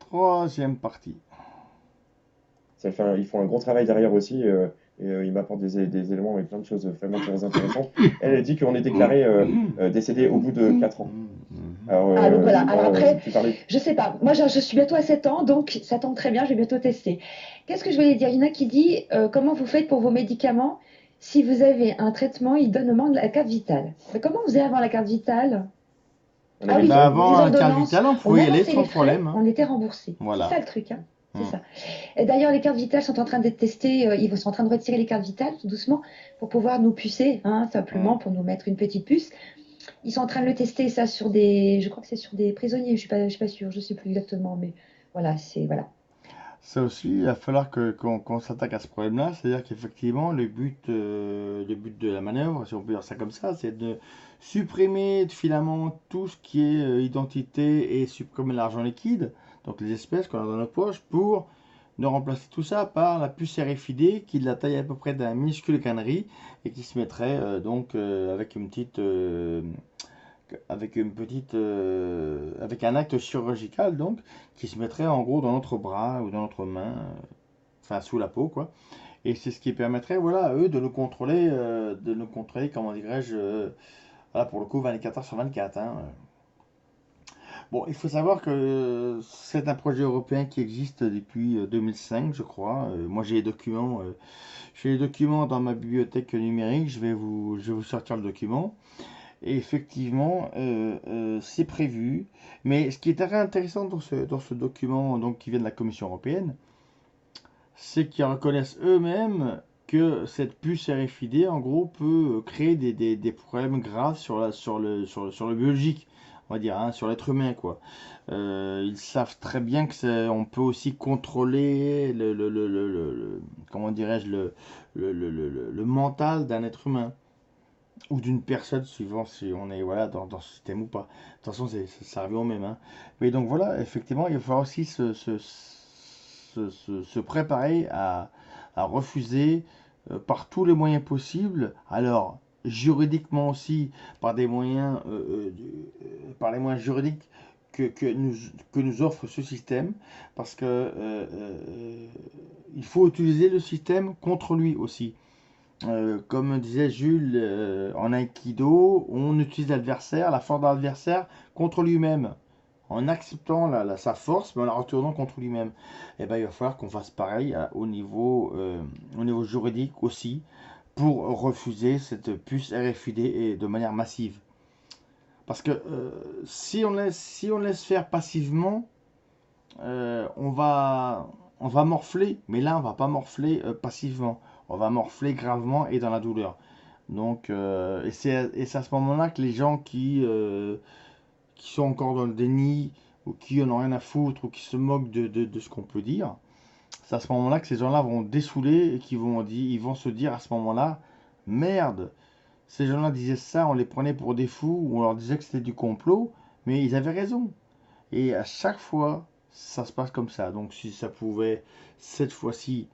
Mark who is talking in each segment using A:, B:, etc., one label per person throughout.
A: troisième partie.
B: Ils font un gros travail derrière aussi. Ils m'apportent des éléments avec plein de choses vraiment très intéressantes. Elle dit qu'on est déclaré décédé au bout de 4 ans. Alors,
C: Ah, donc voilà. Alors
B: dis-moi,
C: après,
B: tu parlais.
C: je sais pas. Moi, je suis bientôt à 7 ans, donc ça tombe très bien, je vais bientôt tester. Qu'est-ce que je voulais dire? Il y en a qui dit comment vous faites pour vos médicaments? Si vous avez un traitement, il donne au moins de la carte vitale. Mais comment vous avez avant la carte vitale?
B: On
C: Ah
B: avait
C: oui,
A: Bah
B: besoin
A: avant
C: les
A: la carte
C: ordonnances,
A: vitale, on
C: on
A: pouvait y aller
C: avançait
A: sans
C: les frais,
A: problème, hein.
C: on était remboursé. C'est ça
A: Voilà.
C: le truc, hein. C'est
A: Mm.
C: ça. Et d'ailleurs, les cartes vitales sont en train d'être testées. Ils sont en train de retirer les cartes vitales tout doucement pour pouvoir nous pucer, hein,
A: Mm.
C: simplement pour nous mettre une petite puce. Ils sont en train de le tester, ça, sur des. Je crois que c'est sur des prisonniers, je suis pas sûre, je sais plus exactement, mais voilà, c'est. Voilà.
A: Ça aussi, il va falloir qu'on s'attaque à ce problème-là. C'est-à-dire qu'effectivement, le but de la manœuvre, si on peut dire ça comme ça, c'est de supprimer finalement tout ce qui est identité et supprimer l'argent liquide, donc les espèces qu'on a dans nos poches, pour de remplacer tout ça par la puce RFID qui est de la taille à peu près d'un minuscule cannerie et qui se mettrait avec un acte chirurgical donc qui se mettrait en gros dans notre bras ou dans notre main, enfin sous la peau quoi. Et c'est ce qui permettrait voilà à eux de nous contrôler comment dirais-je, voilà pour le coup 24 heures sur 24. Hein. Bon, il faut savoir que c'est un projet européen qui existe depuis 2005, je crois. Moi, j'ai les documents dans ma bibliothèque numérique. Je vais vous sortir le document. Et effectivement, c'est prévu. Mais ce qui est très intéressant dans ce document donc, qui vient de la Commission européenne, c'est qu'ils reconnaissent eux-mêmes que cette puce RFID, en gros, peut créer des problèmes graves sur le biologique, on va dire, hein, sur l'être humain, quoi. Ils savent très bien que on peut aussi contrôler comment dirais-je, le mental d'un être humain ou d'une personne, suivant si on est voilà, dans ce système ou pas. De toute façon, ça revient au même. Hein. Mais donc voilà, effectivement, il va falloir aussi se préparer à refuser par tous les moyens possibles. Alors, juridiquement aussi, par les moyens juridiques que nous offre ce système, parce que il faut utiliser le système contre lui aussi. Comme disait Jules, en Aikido, on utilise l'adversaire, la force de l'adversaire contre lui-même, en acceptant sa force, mais en la retournant contre lui-même. Et ben, il va falloir qu'on fasse pareil au niveau juridique aussi, pour refuser cette puce RFID et de manière massive. Parce que si on laisse faire passivement, on va morfler, mais là on va pas morfler passivement, on va morfler gravement et dans la douleur. Donc, et c'est à ce moment-là que les gens qui sont encore dans le déni, ou qui en ont rien à foutre, ou qui se moquent de ce qu'on peut dire, c'est à ce moment-là que ces gens-là vont dessouler et ils vont se dire à ce moment-là, merde, ces gens-là disaient ça, on les prenait pour des fous, on leur disait que c'était du complot, mais ils avaient raison. Et à chaque fois, ça se passe comme ça. Donc si ça pouvait, cette fois-ci,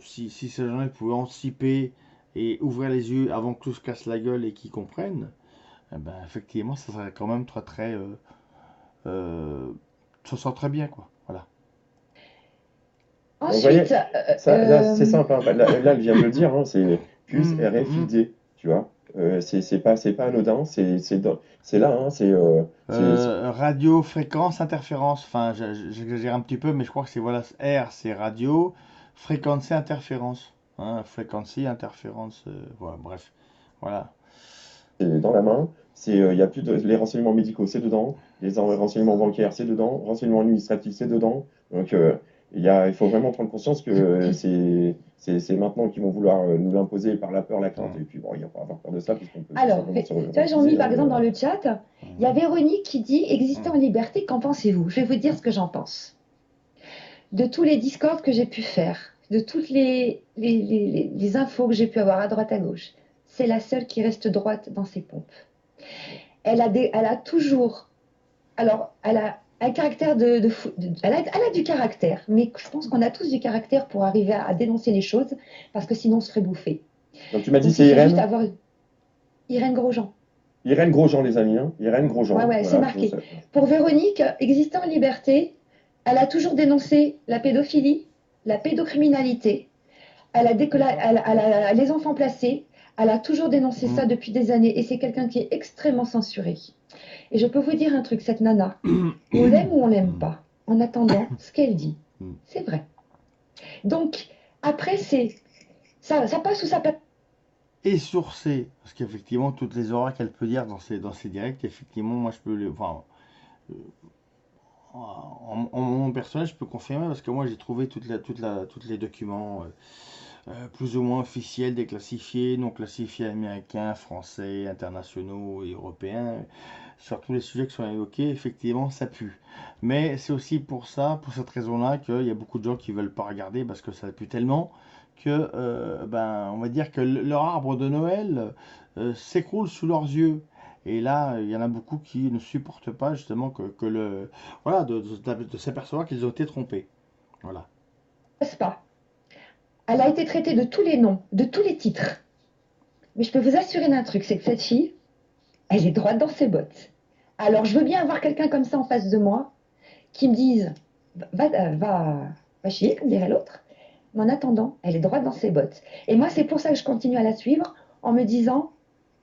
A: si ces gens-là pouvaient anticiper et ouvrir les yeux avant que tout se casse la gueule et qu'ils comprennent, eh ben, effectivement, ça serait quand même très très... ça sent très bien, quoi. Voilà.
B: Donc, vous voyez,
C: Ensuite,
B: là, c'est simple. Hein. Là, elle vient de le dire, hein, c'est puce
A: Hum, hum.
B: RFID, tu vois. C'est pas anodin, c'est là, hein,
A: Radio, fréquence, interférence. Enfin, j'exagère un petit peu, mais je crois que c'est voilà, R, c'est radio, fréquence, interférence. Hein, fréquence, interférence. Voilà, bref. Voilà.
B: c'est dans la main. Il y a plus les renseignements médicaux, c'est dedans. Les renseignements bancaires, c'est dedans. Renseignements administratifs, c'est dedans. Donc, il faut vraiment prendre conscience que c'est maintenant qu'ils vont vouloir nous l'imposer par la peur, la crainte.
A: Hum,
B: Et puis, bon, il va pas avoir peur de ça, puisqu'on peut tout
C: alors,
B: simplement se
C: tu vois,
B: réutiliser.
C: Jean-Mi, par
B: Hein,
C: exemple, dans le chat, il y a
A: hum,
C: Véronique qui dit exister en
A: hum.
C: liberté, qu'en pensez-vous? Je vais vous dire ce que j'en pense. De tous les discords que j'ai pu faire, de toutes les infos que j'ai pu avoir à droite à gauche, c'est la seule qui reste droite dans ses pompes. Elle a toujours. Alors, elle a un caractère de fou. Elle a du caractère, mais je pense qu'on a tous du caractère pour arriver à dénoncer les choses, parce que sinon on se ferait bouffer.
B: donc, tu m'as dit
C: Donc,
B: c'est
C: il faut juste
B: Irène.
C: avoir Irène Grosjean.
B: Irène Grosjean, les amis. Hein. Irène
C: Ouais,
B: Grosjean.
C: ouais, c'est
B: Voilà.
C: marqué. Pour Véronique, exister en liberté, Elle a toujours dénoncé la pédophilie, la pédocriminalité, les enfants placés. Elle a toujours dénoncé ça depuis des années et c'est quelqu'un qui est extrêmement censuré. Et je peux vous dire un truc, cette nana, on l'aime ou on l'aime pas. En attendant, ce qu'elle dit, c'est vrai. Donc, après, ça passe ou ça passe.
A: Et sourcé, parce qu'effectivement, toutes les horreurs qu'elle peut dire dans ses directs, effectivement, moi je peux les. Enfin, en mon personnage, je peux confirmer parce que moi j'ai trouvé tous les documents plus ou moins officiels, déclassifiés, non classifiés américains, français, internationaux et européens. Sur tous les sujets qui sont évoqués, effectivement, ça pue. Mais c'est aussi pour ça, pour cette raison-là, qu'il y a beaucoup de gens qui veulent pas regarder parce que ça pue tellement que, ben, on va dire que leur arbre de Noël s'écroule sous leurs yeux. Et là, il y en a beaucoup qui ne supportent pas justement voilà, de s'apercevoir qu'ils ont été trompés. Voilà.
C: Pas. Elle a été traitée de tous les noms, de tous les titres. Mais je peux vous assurer d'un truc, c'est que cette fille, elle est droite dans ses bottes. Alors, je veux bien avoir quelqu'un comme ça en face de moi qui me dise va chier, comme dirait l'autre. Mais en attendant, elle est droite dans ses bottes. Et moi, c'est pour ça que je continue à la suivre en me disant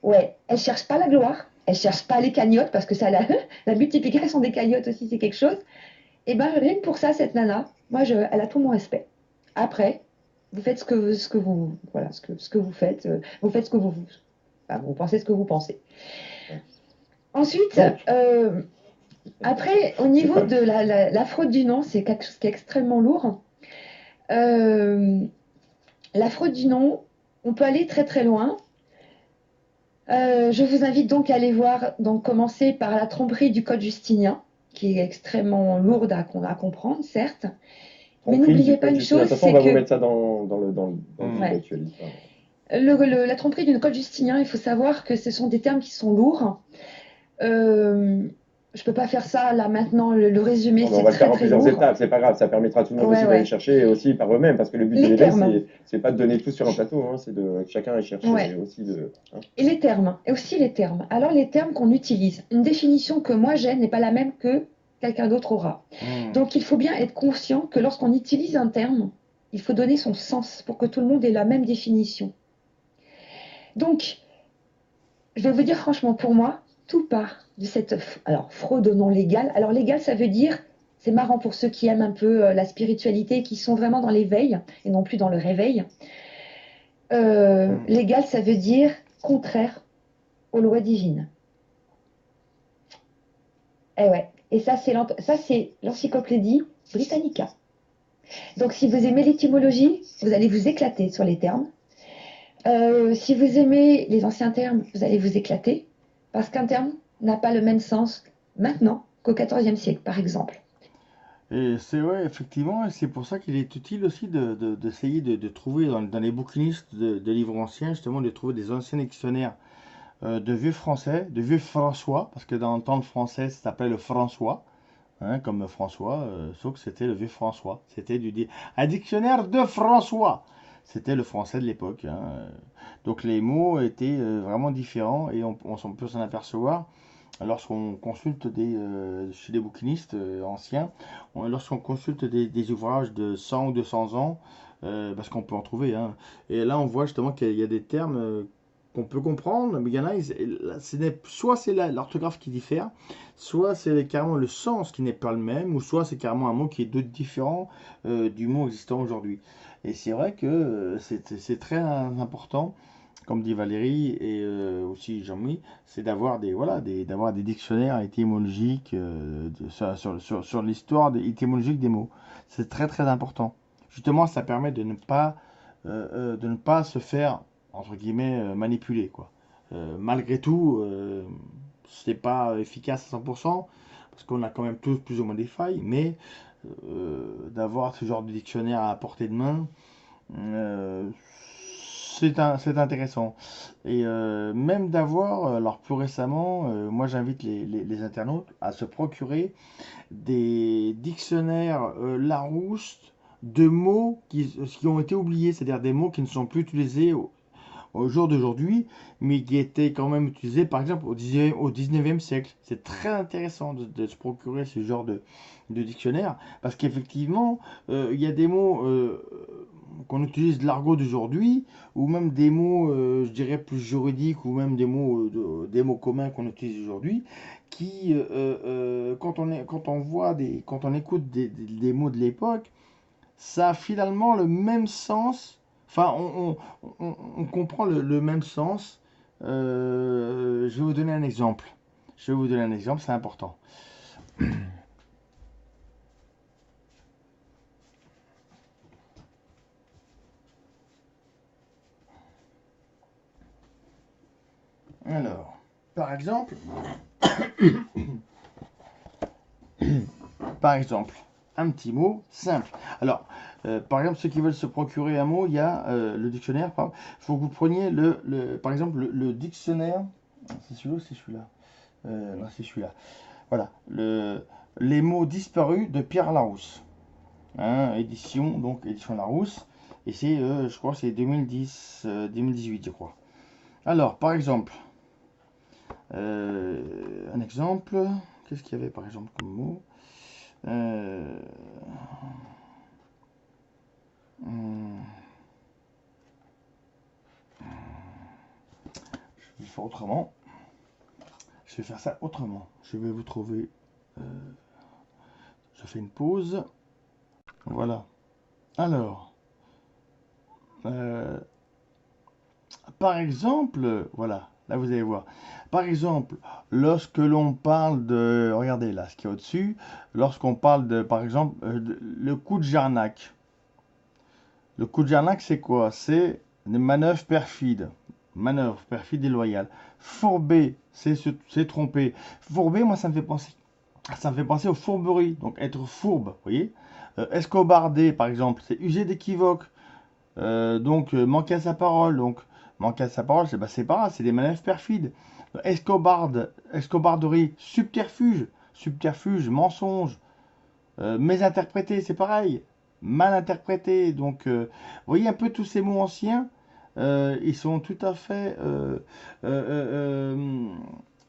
C: ouais, elle cherche pas la gloire, elle cherche pas les cagnottes, parce que ça, la multiplication des cagnottes aussi, c'est quelque chose. Et ben, rien que pour ça, cette nana, moi, elle a tout mon respect. Après, vous faites ce que vous, voilà, ce que vous faites, vous faites ce que vous pensez ce que vous pensez. Ensuite, après, au niveau de la fraude du nom, c'est quelque chose qui est extrêmement lourd. La fraude du nom, on peut aller très très loin. Je vous invite donc à aller voir, donc commencer par la tromperie du code justinien, qui est extrêmement lourde à comprendre, certes. Mais n'oubliez pas une chose,
B: c'est que... on va vous mettre ça dans le actuel.
C: La tromperie du code justinien, il faut savoir que ce sont des termes qui sont lourds. Je peux pas faire ça là maintenant, le résumé, c'est
B: on va le faire en plusieurs
C: lourd.
B: étapes, c'est pas grave, ça permettra à tout le monde aussi d'aller chercher aussi par eux-mêmes, parce que le but de l'éveil, c'est pas de donner tout sur un plateau, hein, c'est que chacun aille chercher aussi hein.
C: Et les termes, et aussi les termes. Alors les termes qu'on utilise, une définition que moi j'ai n'est pas la même que quelqu'un d'autre aura. Donc il faut bien être conscient que lorsqu'on utilise un terme, il faut donner son sens pour que tout le monde ait la même définition. Donc, je vais vous dire franchement, pour moi, tout part de cette fraude non légale. Alors légal, ça veut dire, c'est marrant pour ceux qui aiment un peu la spiritualité, qui sont vraiment dans l'éveil et non plus dans le réveil. Légal, ça veut dire contraire aux lois divines. Eh ouais. Et ça, c'est l'encyclopédie Britannica. Donc, si vous aimez l'étymologie, vous allez vous éclater sur les termes. Si vous aimez les anciens termes, vous allez vous éclater, parce qu'un terme n'a pas le même sens maintenant qu'au XIVe siècle, par exemple.
A: Et c'est vrai, effectivement, et c'est pour ça qu'il est utile aussi d'essayer de trouver dans les bouquinistes de livres anciens, justement, de trouver des anciens dictionnaires de vieux français, de vieux François, parce que dans le temps le français, ça s'appelait le François, hein, comme François, sauf que c'était le vieux François. C'était un dictionnaire de François. C'était le français de l'époque. Hein. Donc les mots étaient vraiment différents et on peut s'en apercevoir lorsqu'on consulte chez des bouquinistes anciens, lorsqu'on consulte des ouvrages de 100 ou 200 ans, parce qu'on peut en trouver. Hein. Et là, on voit justement qu'il y a des termes qu'on peut comprendre, mais il y en a, soit c'est l'orthographe qui diffère, soit c'est carrément le sens qui n'est pas le même, ou soit c'est carrément un mot qui est différent du mot existant aujourd'hui. Et c'est vrai que c'est très important, comme dit Valérie et aussi Jean-Mi, c'est d'avoir d'avoir des dictionnaires étymologiques sur l'histoire étymologique des mots. C'est très très important. Justement, ça permet de ne pas se faire entre guillemets manipuler quoi. Malgré tout, c'est pas efficace à 100% parce qu'on a quand même tous plus ou moins des failles, mais d'avoir ce genre de dictionnaire à portée de main, c'est intéressant. Et même d'avoir, alors plus récemment, moi j'invite les internautes à se procurer des dictionnaires Larousse de mots qui ont été oubliés, c'est-à-dire des mots qui ne sont plus utilisés au jour d'aujourd'hui, mais qui étaient quand même utilisés par exemple au 19e siècle. C'est très intéressant de se procurer ce genre de dictionnaire, parce qu'effectivement, il y a des mots qu'on utilise de l'argot d'aujourd'hui, ou même des mots, je dirais, plus juridiques, ou même des mots communs qu'on utilise aujourd'hui, qui, quand on écoute des mots de l'époque, ça a finalement le même sens. Enfin, on comprend le même sens. Je vais vous donner un exemple. Je vais vous donner un exemple, c'est important. Alors, par exemple, par exemple, un petit mot simple. Alors, par exemple, ceux qui veulent se procurer un mot, il y a le dictionnaire. Il faut que vous preniez par exemple, le dictionnaire. C'est celui-là ou c'est celui-là? Non, c'est celui-là. Voilà, les mots disparus de Pierre Larousse. Hein, édition Larousse. Et c'est, je crois, c'est 2010, 2018, je crois. Alors, par exemple, un exemple, qu'est-ce qu'il y avait par exemple comme mot? Je vais faire autrement. Je vais faire ça autrement. Je vais vous trouver. Je fais une pause. Voilà. Alors, par exemple, voilà, là vous allez voir. Par exemple, lorsque l'on parle de, regardez là, ce qui est au-dessus, lorsqu'on parle de, par exemple, le coup de Jarnac. Le coup de Jarnac, c'est quoi? C'est une manœuvre perfide. Manœuvre perfide et loyale. Fourber, c'est tromper. Fourber, moi, ça me fait penser aux fourberies. Donc, être fourbe, vous voyez? Escobarder, par exemple, c'est user d'équivoque. Manquer à sa parole. Donc, manquer à sa parole, c'est pas grave, c'est des manœuvres perfides. Escobarderie, subterfuge, mensonge. Mésinterpréter, c'est pareil. Mal interprété. Donc, vous voyez un peu tous ces mots anciens, ils sont tout à fait.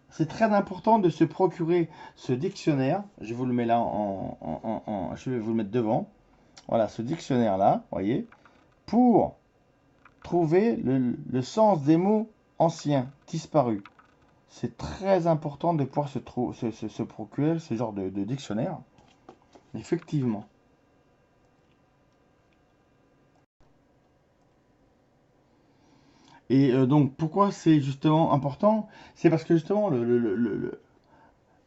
A: C'est très important de se procurer ce dictionnaire. Je vous le mets là je vais vous le mettre devant. Voilà, ce dictionnaire-là, vous voyez, pour trouver le sens des mots anciens, disparus. C'est très important de pouvoir se procurer ce genre de dictionnaire. Effectivement. Et donc, pourquoi c'est justement important? C'est parce que justement,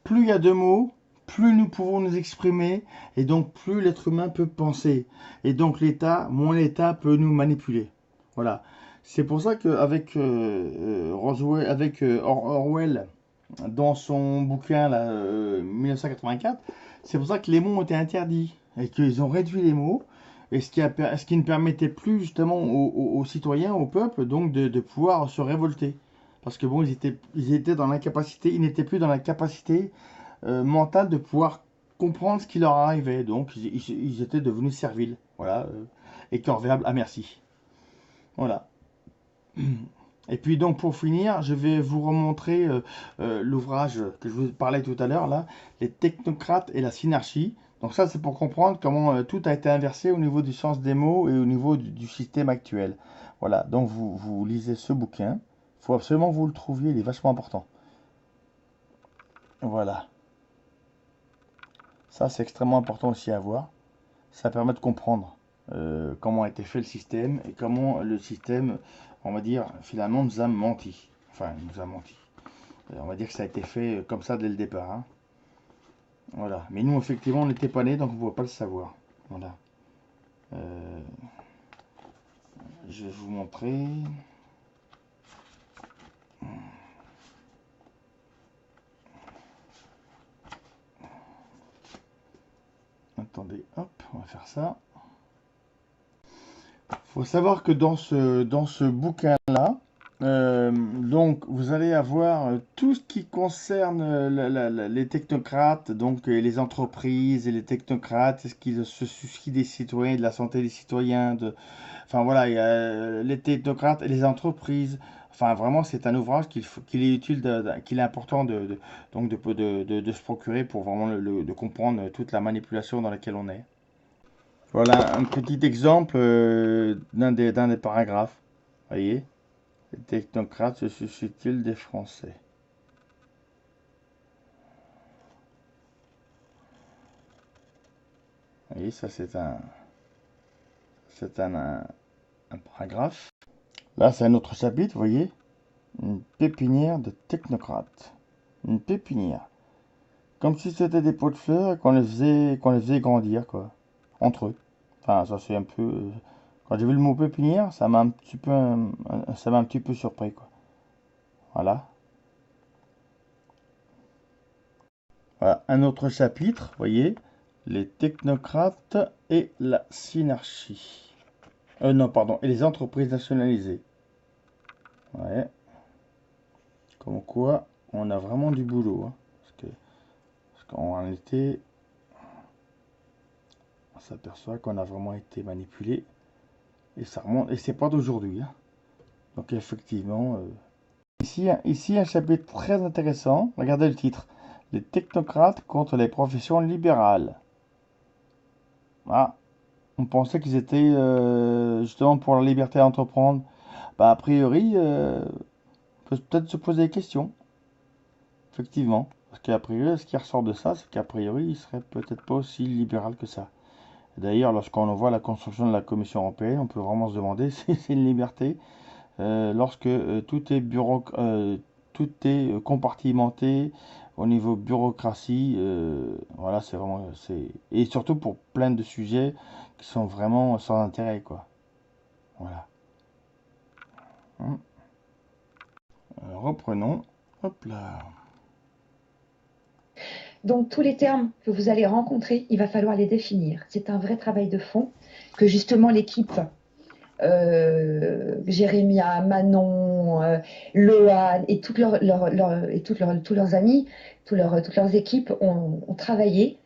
A: plus il y a de mots, plus nous pouvons nous exprimer, et donc plus l'être humain peut penser. Et donc moins l'État peut nous manipuler. Voilà. C'est pour ça qu'avec Orwell, dans son bouquin là, 1984, c'est pour ça que les mots ont été interdits et qu'ils ont réduit les mots, et ce qui ne permettait plus justement aux citoyens, au peuple, donc de pouvoir se révolter. Parce que bon, ils étaient dans l'incapacité, ils n'étaient plus dans la capacité mentale de pouvoir comprendre ce qui leur arrivait. Donc ils étaient devenus serviles, voilà, et corvéables à merci. Voilà. Et puis donc pour finir, je vais vous remontrer l'ouvrage que je vous parlais tout à l'heure, là, Les technocrates et la synarchie. Donc ça, c'est pour comprendre comment tout a été inversé au niveau du sens des mots et au niveau du système actuel. Voilà, donc vous lisez ce bouquin. Il faut absolument que vous le trouviez, il est vachement important. Voilà. Ça, c'est extrêmement important aussi à voir. Ça permet de comprendre comment a été fait le système et comment le système, on va dire, finalement nous a menti. Enfin, nous a menti. On va dire que ça a été fait comme ça dès le départ. Hein. Voilà. Mais nous, effectivement, on n'était pas nés, donc on ne pouvait pas le savoir. Voilà. Euh, je vais vous montrer. Attendez, hop, on va faire ça. Il faut savoir que dans ce bouquin-là, Donc, vous allez avoir tout ce qui concerne les technocrates, donc les entreprises et les technocrates, ce qui se soucie des citoyens, de la santé des citoyens, enfin voilà, il y a les technocrates et les entreprises. Enfin, vraiment, c'est un ouvrage qu'il est utile, qu'il est important donc de se procurer pour vraiment de comprendre toute la manipulation dans laquelle on est. Voilà un petit exemple d'un des paragraphes. Voyez? Les technocrates se soucient-ils des Français? Vous voyez, ça un paragraphe. Là, c'est un autre chapitre, vous voyez? Une pépinière de technocrates. Une pépinière. Comme si c'était des pots de fleurs et qu'on les faisait grandir, quoi. Entre eux. Enfin, ça c'est un peu... quand j'ai vu le mot pépinière, ça m'a un petit peu, ça m'a un petit peu surpris, quoi. Voilà. Voilà, un autre chapitre, vous voyez, les technocrates et la synarchie. Non, pardon, et les entreprises nationalisées. Ouais. Comme quoi, on a vraiment du boulot. Hein, parce qu'en réalité, on s'aperçoit qu'on a vraiment été manipulé. Et ça remonte, et c'est pas d'aujourd'hui. Hein. Donc effectivement, ici, un chapitre très intéressant. Regardez le titre. Les technocrates contre les professions libérales. Ah, on pensait qu'ils étaient justement pour la liberté à entreprendre. Bah, a priori, on peut peut-être se poser des questions. Effectivement. Parce qu'a priori, ce qui ressort de ça, c'est qu'a priori, il serait peut-être pas aussi libéral que ça. D'ailleurs, lorsqu'on voit la construction de la Commission européenne, on peut vraiment se demander si c'est une liberté lorsque tout est compartimenté au niveau bureaucratie. Voilà, c'est vraiment, et surtout pour plein de sujets qui sont vraiment sans intérêt, quoi. Voilà. Hum. Reprenons. Hop là.
C: Donc tous les termes que vous allez rencontrer, il va falloir les définir. C'est un vrai travail de fond que justement l'équipe Jérémia, Manon, Lohan et tous leurs amis, toutes leurs équipes ont travaillé.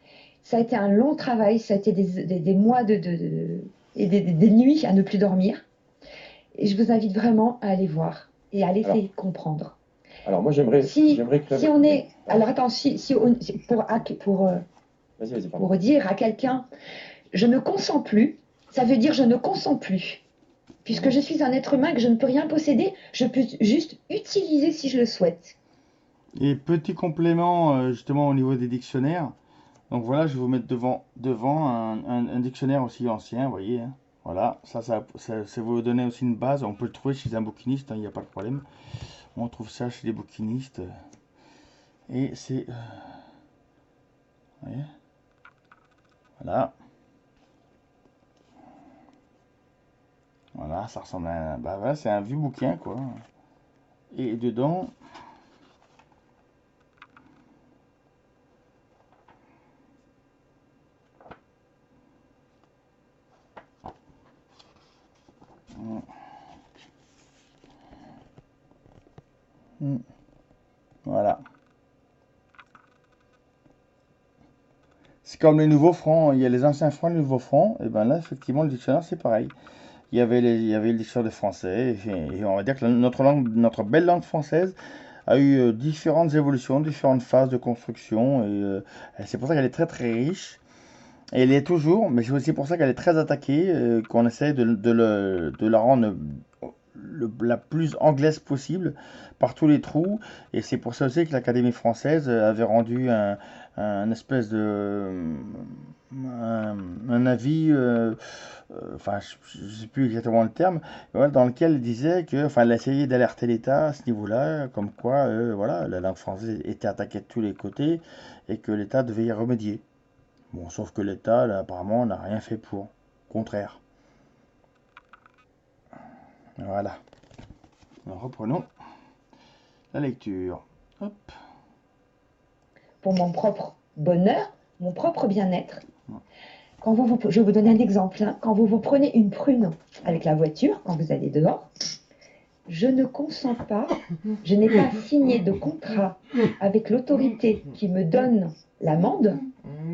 C: Ça a été un long travail, ça a été des mois et des nuits à ne plus dormir. Et je vous invite vraiment à aller voir et à
B: Alors,
C: laisser comprendre.
B: alors moi,
C: Si
B: j'aimerais
C: on est...
B: Ouais.
C: Alors attends,
B: Vas-y, pardon.
C: pour dire à quelqu'un, je ne consens plus, ça veut dire je ne consens plus. Puisque je suis un être humain que je ne peux rien posséder, je peux juste utiliser si je le souhaite.
A: Et petit complément justement au niveau des dictionnaires. Donc voilà, je vais vous mettre devant un dictionnaire aussi ancien, vous voyez. Hein. Voilà, ça va vous donner aussi une base. On peut le trouver chez un bouquiniste, il n'y a pas de problème. On trouve ça chez les bouquinistes. Et c'est... vous voyez. Voilà. Voilà, ça ressemble à... Bah voilà, c'est un vieux bouquin, quoi. Et dedans... Voilà. C'est comme les nouveaux francs. Il y a les anciens francs et les nouveaux francs. Et ben là, effectivement, le dictionnaire, c'est pareil. Il y avait le dictionnaire de français. Et on va dire que notre langue, notre belle langue française a eu différentes évolutions, différentes phases de construction. Et c'est pour ça qu'elle est très très riche. Et elle est toujours, mais c'est aussi pour ça qu'elle est très attaquée, qu'on essaie de la rendre la plus anglaise possible par tous les trous. Et c'est pour ça aussi que l'Académie française avait rendu un espèce de un avis, enfin je ne sais plus exactement le terme, voilà, dans lequel elle disait que, enfin elle essayait d'alerter l'État à ce niveau-là, comme quoi voilà, la langue française était attaquée de tous les côtés et que l'État devait y remédier. Bon, sauf que l'État, là, apparemment, n'a rien fait pour. Au contraire. Voilà. Alors, reprenons la lecture. Hop.
C: Pour mon propre bonheur, mon propre bien-être. Je vais vous donner un exemple. Hein. Quand vous prenez une prune avec la voiture, quand vous allez dehors, je ne consens pas, je n'ai pas signé de contrat avec l'autorité qui me donne l'amende,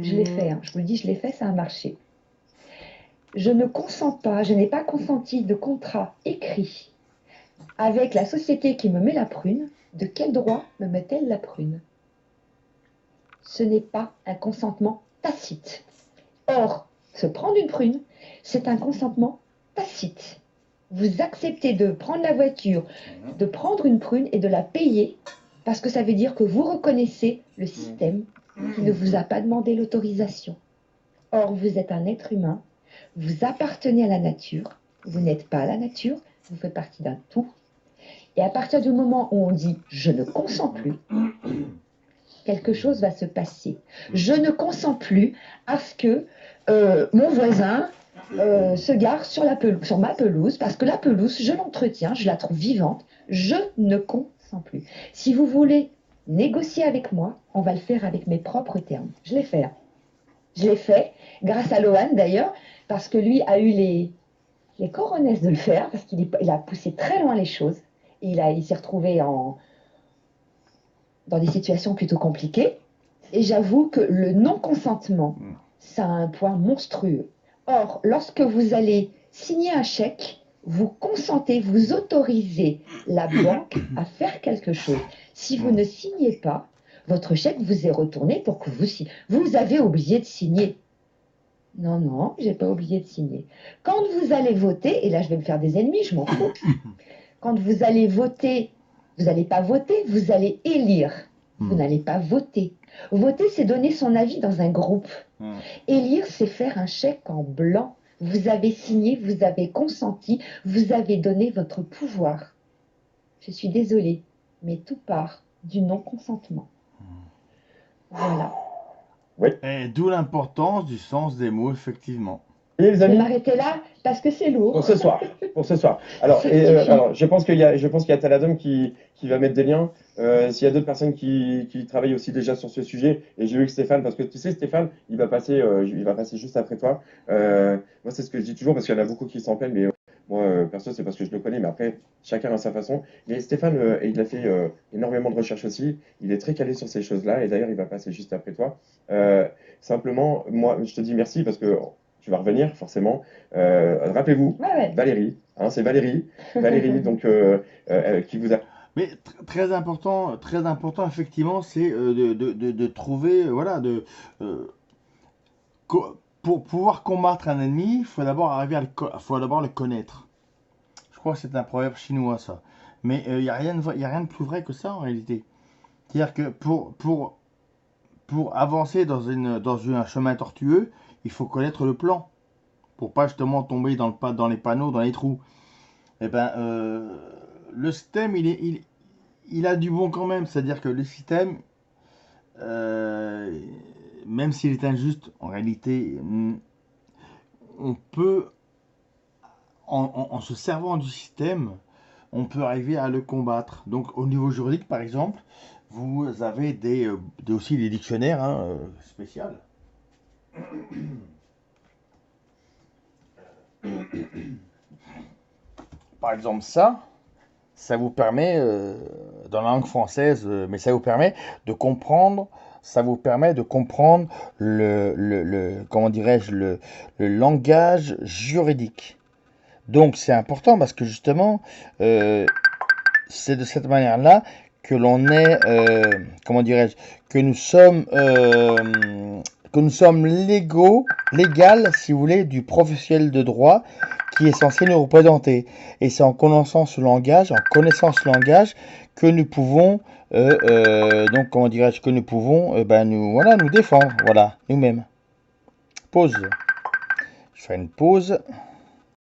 C: je l'ai fait, hein. Je vous le dis, je l'ai fait, ça a marché. Je ne consens pas, je n'ai pas consenti de contrat écrit avec la société qui me met la prune. De quel droit me met-elle la prune? Ce n'est pas un consentement tacite. Or, se prendre une prune, c'est un consentement tacite. Vous acceptez de prendre la voiture, de prendre une prune et de la payer parce que ça veut dire que vous reconnaissez le système qui ne vous a pas demandé l'autorisation. Or, vous êtes un être humain, vous appartenez à la nature, vous n'êtes pas la nature, vous faites partie d'un tout. Et à partir du moment où on dit « je ne consens plus », quelque chose va se passer. Je ne consens plus à ce que mon voisin se gare sur ma pelouse, parce que la pelouse, je l'entretiens, je la trouve vivante, je ne consens plus. Si vous voulez négocier avec moi, on va le faire avec mes propres termes. Je l'ai fait. Hein. Je l'ai fait, grâce à Lohan d'ailleurs, parce que lui a eu les coronesses de le faire, parce qu'il a poussé très loin les choses. Et il s'est retrouvé dans des situations plutôt compliquées. Et j'avoue que le non-consentement, ça a un poids monstrueux. Or, lorsque vous allez signer un chèque, vous consentez, vous autorisez la banque à faire quelque chose. Si vous ne signez pas, votre chèque vous est retourné pour que vous signiez. Vous avez oublié de signer. Non, non, j'ai pas oublié de signer. Quand vous allez voter, et là je vais me faire des ennemis, je m'en fous. Quand vous allez voter, vous n'allez pas voter, vous allez élire. Vous n'allez pas voter. Voter, c'est donner son avis dans un groupe. Élire, c'est faire un chèque en blanc. Vous avez signé, vous avez consenti, vous avez donné votre pouvoir. Je suis désolée, mais tout part du non-consentement. Voilà.
B: Oui.
A: Et d'où l'importance du sens des mots, effectivement.
B: Et les
C: Je vais
B: amis,
C: m'arrêter là parce que c'est lourd.
B: pour ce soir. Alors, alors je pense qu'il y a Taladum qui va mettre des liens. S'il y a d'autres personnes qui travaillent aussi déjà sur ce sujet, et j'ai vu que Stéphane, parce que tu sais, Stéphane, il va passer juste après toi. Moi, c'est ce que je dis toujours, parce qu'il y en a beaucoup qui s'en plaignent, mais moi, perso, c'est parce que je le connais, mais après, chacun a sa façon. Mais Stéphane, il a fait énormément de recherches aussi. Il est très calé sur ces choses-là, et d'ailleurs, il va passer juste après toi. Simplement, moi, je te dis merci parce que tu vas revenir, forcément. Rappelez-vous,
C: Ouais.
B: Valérie, hein, c'est Valérie, donc, qui vous a.
A: Mais très important, effectivement, c'est de trouver, voilà, pour pouvoir combattre un ennemi, il faut d'abord faut d'abord le connaître. Je crois que c'est un proverbe chinois, ça. Mais il n'y a rien de plus vrai que ça, en réalité. C'est-à-dire que pour avancer dans un chemin tortueux, il faut connaître le plan. Pour pas justement tomber dans les panneaux, dans les trous. Eh ben, le système, il a du bon quand même. C'est-à-dire que le système, même s'il est injuste, en réalité, on peut, en se servant du système, on peut arriver à le combattre. Donc, au niveau juridique, par exemple, vous avez aussi des dictionnaires spéciaux. Par exemple, ça vous permet, dans la langue française, mais ça vous permet de comprendre, comment dirais-je, le langage juridique. Donc c'est important parce que justement, c'est de cette manière-là que l'on est, comment dirais-je, que nous sommes légal, si vous voulez, du professionnel de droit qui est censé nous représenter. Et c'est en connaissant ce langage, que nous pouvons, donc comment dirais-je, nous défendre, voilà, nous-mêmes. Pause. Je ferai une pause.